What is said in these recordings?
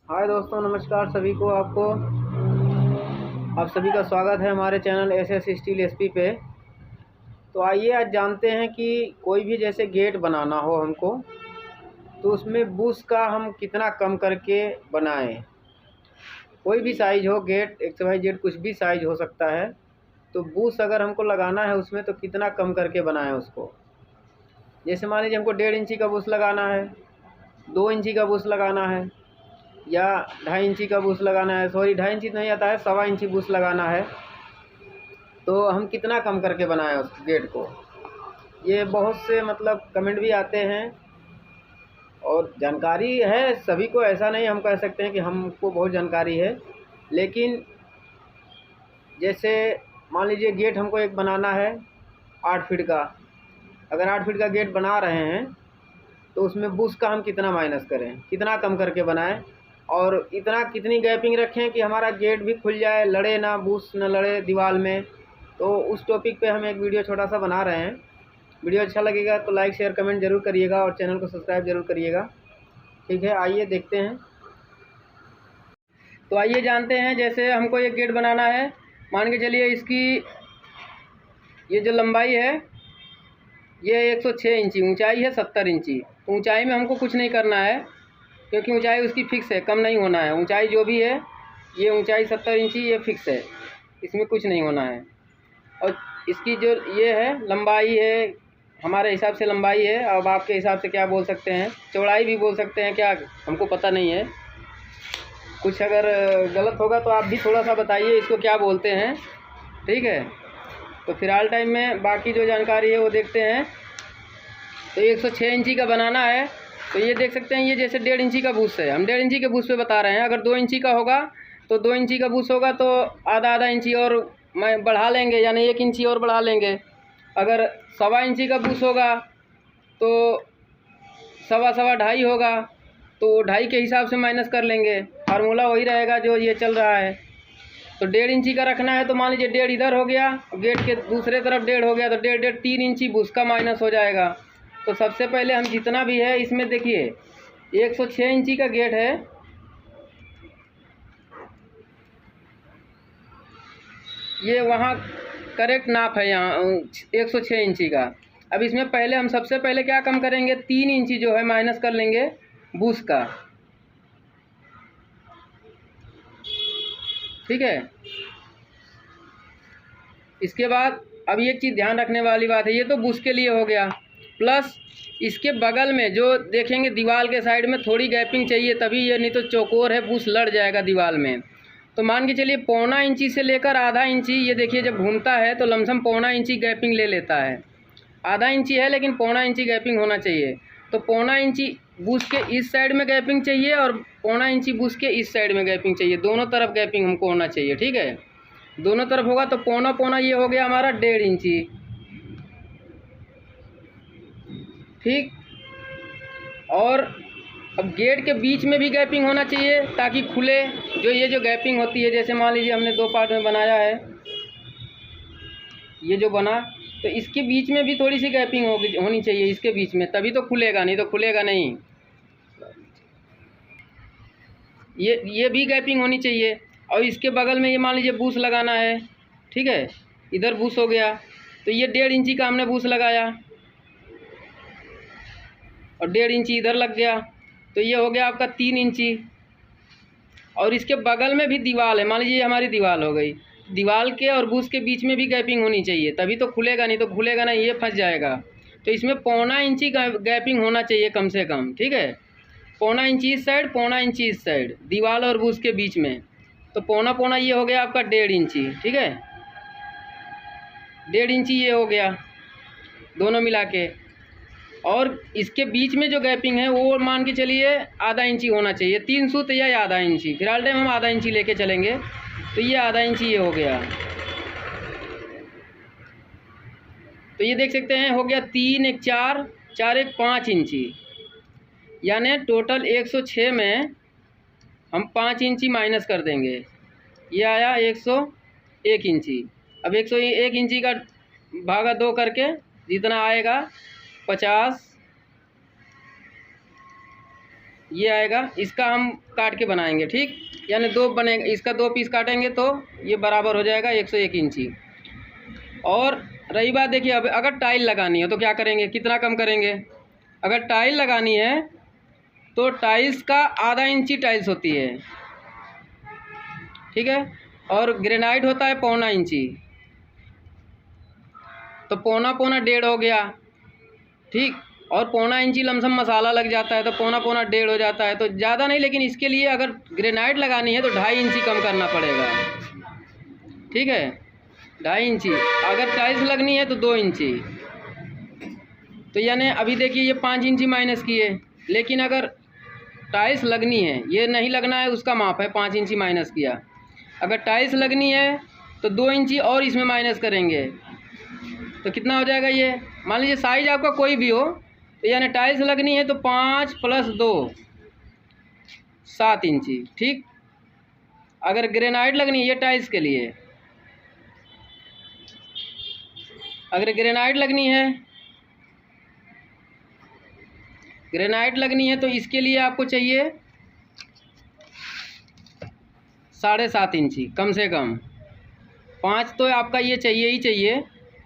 हाय दोस्तों, नमस्कार सभी को। आप सभी का स्वागत है हमारे चैनल एसएस स्टील एसपी पे। तो आइए आज जानते हैं कि कोई भी जैसे गेट बनाना हो हमको, तो उसमें बुश का हम कितना कम करके बनाएं। कोई भी साइज़ हो, गेट XYZ कुछ भी साइज़ हो सकता है। तो बुश अगर हमको लगाना है उसमें, तो कितना कम करके बनाएं उसको। जैसे मान लीजिए हमको 1.5 इंची का बुश लगाना है, 2 इंची का बुश लगाना है, या 2.5 इंची का बुश लगाना है। सॉरी, 2.5 इंची नहीं आता है, 1.25 इंची बुश लगाना है। तो हम कितना कम करके बनाएं उस गेट को। ये बहुत से मतलब कमेंट भी आते हैं और जानकारी है सभी को, ऐसा नहीं हम कह सकते हैं कि हमको बहुत जानकारी है। लेकिन जैसे मान लीजिए गेट हमको एक बनाना है 8 फीट का। अगर 8 फीट का गेट बना रहे हैं तो उसमें बुश का हम कितना माइनस करें, कितना कम करके बनाएं, और इतना कितनी गैपिंग रखें कि हमारा गेट भी खुल जाए, लड़े ना, बुश ना लड़े दीवार में। तो उस टॉपिक पे हम एक वीडियो छोटा सा बना रहे हैं। वीडियो अच्छा लगेगा तो लाइक शेयर कमेंट ज़रूर करिएगा और चैनल को सब्सक्राइब ज़रूर करिएगा। ठीक है, आइए देखते हैं। तो आइए जानते हैं। जैसे हमको एक गेट बनाना है, मान के चलिए इसकी ये जो लंबाई है ये 106 इंची, ऊंचाई है 70 इंची। ऊंचाई में हमको कुछ नहीं करना है क्योंकि ऊंचाई उसकी फ़िक्स है, कम नहीं होना है। ऊंचाई जो भी है, ये ऊंचाई 70 इंची ये फ़िक्स है, इसमें कुछ नहीं होना है। और इसकी जो ये है लंबाई है, हमारे हिसाब से लंबाई है। अब आपके हिसाब से क्या बोल सकते हैं, चौड़ाई भी बोल सकते हैं क्या, हमको पता नहीं है। कुछ अगर गलत होगा तो आप भी थोड़ा सा बताइए इसको क्या बोलते हैं। ठीक है, तो फ़िलहाल टाइम में बाकी जो जानकारी है वो देखते हैं। तो 106 इंची का बनाना है, तो ये देख सकते हैं। ये जैसे 1.5 इंची का बूस है, हम 1.5 इंची के बूस पे बता रहे हैं। अगर 2 इंची का होगा तो 2 इंची का बूस होगा तो आधा इंची और मैं बढ़ा लेंगे, यानी 1 इंची और बढ़ा लेंगे। अगर 1.25 इंची का बूस होगा तो 2.5 होगा, तो 2.5 के हिसाब से माइनस कर लेंगे। फार्मूला वही रहेगा जो ये चल रहा है। तो 1.5 इंची का रखना है तो मान लीजिए 1.5 इधर हो गया, गेट के दूसरे तरफ 1.5 हो गया, तो 1.5 3 इंची बुश का माइनस हो जाएगा। तो सबसे पहले हम जितना भी है इसमें देखिए 106 इंची का गेट है, ये वहाँ करेक्ट नाप है यहाँ 106 इंची का। अब इसमें पहले हम सबसे पहले क्या कम करेंगे, 3 इंची जो है माइनस कर लेंगे बुश का। ठीक है, इसके बाद अब ये चीज़ ध्यान रखने वाली बात है, ये तो बुश के लिए हो गया। प्लस इसके बगल में जो देखेंगे दीवार के साइड में थोड़ी गैपिंग चाहिए, तभी ये, नहीं तो चौकोर है, बुश लड़ जाएगा दीवार में। तो मान के चलिए 1.25 इंची से लेकर आधा इंची, ये देखिए जब घूमता है तो लमसम 1.25 इंची गैपिंग ले लेता है। आधा इंची है लेकिन 1.25 इंची गैपिंग होना चाहिए। तो 1.25 इंची बुश के इस साइड में गैपिंग चाहिए और 1.25 इंची बुश के इस साइड में गैपिंग चाहिए। दोनों तरफ गैपिंग हमको होना चाहिए। ठीक है, दोनों तरफ होगा तो पौना पौना ये हो गया हमारा 1.5 इंची। ठीक, और अब गेट के बीच में भी गैपिंग होना चाहिए ताकि खुले। जो ये जो गैपिंग होती है, जैसे मान लीजिए हमने 2 पार्ट में बनाया है, ये जो बना, तो इसके बीच में भी थोड़ी सी गैपिंग होनी चाहिए इसके बीच में, तभी तो खुलेगा, नहीं तो खुलेगा नहीं। ये भी गैपिंग होनी चाहिए। और इसके बगल में ये मान लीजिए बूस लगाना है। ठीक है, इधर बूस हो गया, तो ये 1.5 इंची का हमने बूस लगाया और 1.5 इंची इधर लग गया, तो ये हो गया आपका 3 इंची। और इसके बगल में भी दीवार है, मान लीजिए हमारी दीवार हो गई, दीवार के और बूस के बीच में भी गैपिंग होनी चाहिए, तभी तो खुलेगा, नहीं तो खुलेगा नहीं, ये फंस जाएगा। तो इसमें 1.25 इंची गैपिंग होना चाहिए कम से कम। ठीक है, 1.25 इंची इस साइड, 1.25 इंची इस साइड, दीवार और बूस के बीच में। तो पौना पौना ये हो गया आपका 1.5 इंची। ठीक है, 1.5 इंची ये हो गया दोनों मिला के। और इसके बीच में जो गैपिंग है वो मान के चलिए आधा इंची होना चाहिए, 3 सूत या आधा इंची। फिलहाल टाइम हम आधा इंची लेके चलेंगे, तो ये आधा इंची ये हो गया। तो ये देख सकते हैं हो गया 3 1 4 4 1 5 इंची, यानी टोटल 106 में हम 5 इंची माइनस कर देंगे, ये आया 101 इंची। अब 101 इंची का भागा 2 करके जितना आएगा 50, ये आएगा, इसका हम काट के बनाएंगे, ठीक। यानी 2 बनेगा, इसका 2 पीस काटेंगे तो ये बराबर हो जाएगा 101 इंची। और रही बात, देखिए अब अगर टाइल लगानी है तो क्या करेंगे, कितना कम करेंगे। अगर टाइल लगानी है तो टाइल्स का आधा इंची टाइल्स होती है, ठीक है। और ग्रेनाइट होता है 1.25 इंची, तो 1.25 हो गया, ठीक। और 1.25 इंची लमसम मसाला लग जाता है, तो 1.25 हो जाता है, तो ज़्यादा नहीं। लेकिन इसके लिए अगर ग्रेनाइट लगानी है तो 2.5 इंची कम करना पड़ेगा, ठीक है। 2.5 इंची। अगर टाइल्स लगनी है तो 2 इंची। तो यानी अभी देखिए ये 5 इंची माइनस किए, लेकिन अगर टाइल्स लगनी है, ये नहीं लगना है उसका माप है 5 इंची माइनस किया। अगर टाइल्स लगनी है तो 2 इंची और इसमें माइनस करेंगे, तो कितना हो जाएगा ये। मान लीजिए साइज आपका कोई भी हो, तो यानी टाइल्स लगनी है तो 5 + 2 7 इंची, ठीक। अगर ग्रेनाइट लगनी है, ये टाइल्स के लिए, अगर ग्रेनाइट लगनी है तो इसके लिए आपको चाहिए 7.5 इंची कम से कम। 5 तो आपका ये चाहिए ही चाहिए,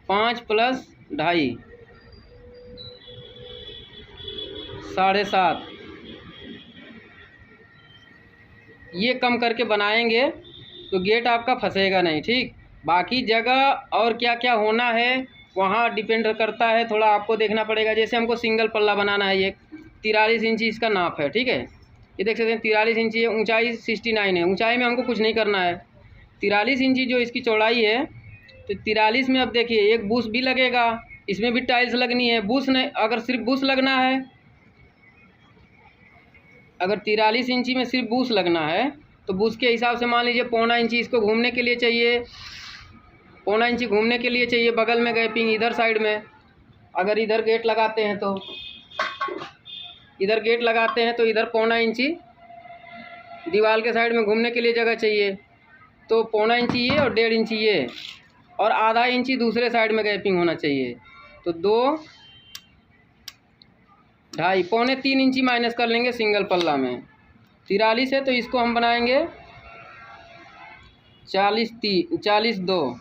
5 + 2.5 7.5, ये कम करके बनाएंगे तो गेट आपका फंसेगा नहीं, ठीक। बाकी जगह और क्या क्या होना है वहाँ डिपेंड करता है, थोड़ा आपको देखना पड़ेगा। जैसे हमको सिंगल पल्ला बनाना है, ये 43 इंची इसका नाप है, ठीक है। ये देख सकते हैं 43 इंची है, ऊंचाई 69 है। ऊंचाई में हमको कुछ नहीं करना है, 43 इंची जो इसकी चौड़ाई है, तो 43 में अब देखिए एक बूस भी लगेगा, इसमें भी टाइल्स लगनी है। बूस नहीं, अगर सिर्फ बूस लगना है, अगर 43 इंची में सिर्फ बूस लगना है तो बूस के हिसाब से मान लीजिए 1.25 इंची इसको घूमने के लिए चाहिए, 1.25 इंची घूमने के लिए चाहिए। बगल में गैपिंग इधर साइड में, अगर इधर गेट लगाते हैं तो इधर 1.25 इंची दीवार के साइड में घूमने के लिए जगह चाहिए, तो 1.25 इंची ये और 1.5 इंची ये, और आधा इंची दूसरे साइड में गैपिंग होना चाहिए। तो 2 2.5 3 इंची माइनस कर लेंगे सिंगल पल्ला में। 43 है तो इसको हम बनाएंगे 42,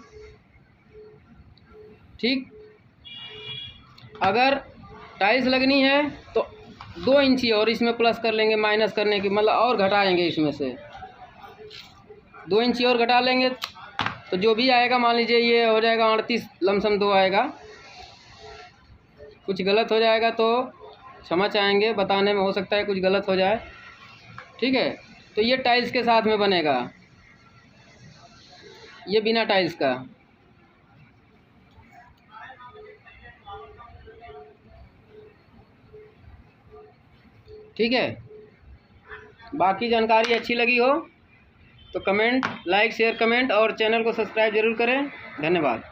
ठीक। अगर टाइल्स लगनी है तो 2 इंची और इसमें प्लस कर लेंगे, माइनस करने की मतलब और घटाएंगे, इसमें से 2 इंची और घटा लेंगे तो जो भी आएगा, मान लीजिए ये हो जाएगा 38 लमसम 2 आएगा। कुछ गलत हो जाएगा तो क्षमा चाहेंगे, बताने में हो सकता है कुछ गलत हो जाए, ठीक है। तो ये टाइल्स के साथ में बनेगा, ये बिना टाइल्स का। ठीक है। बाकी जानकारी अच्छी लगी हो तो कमेंट, लाइक, शेयर, कमेंट और चैनल को सब्सक्राइब जरूर करें। धन्यवाद।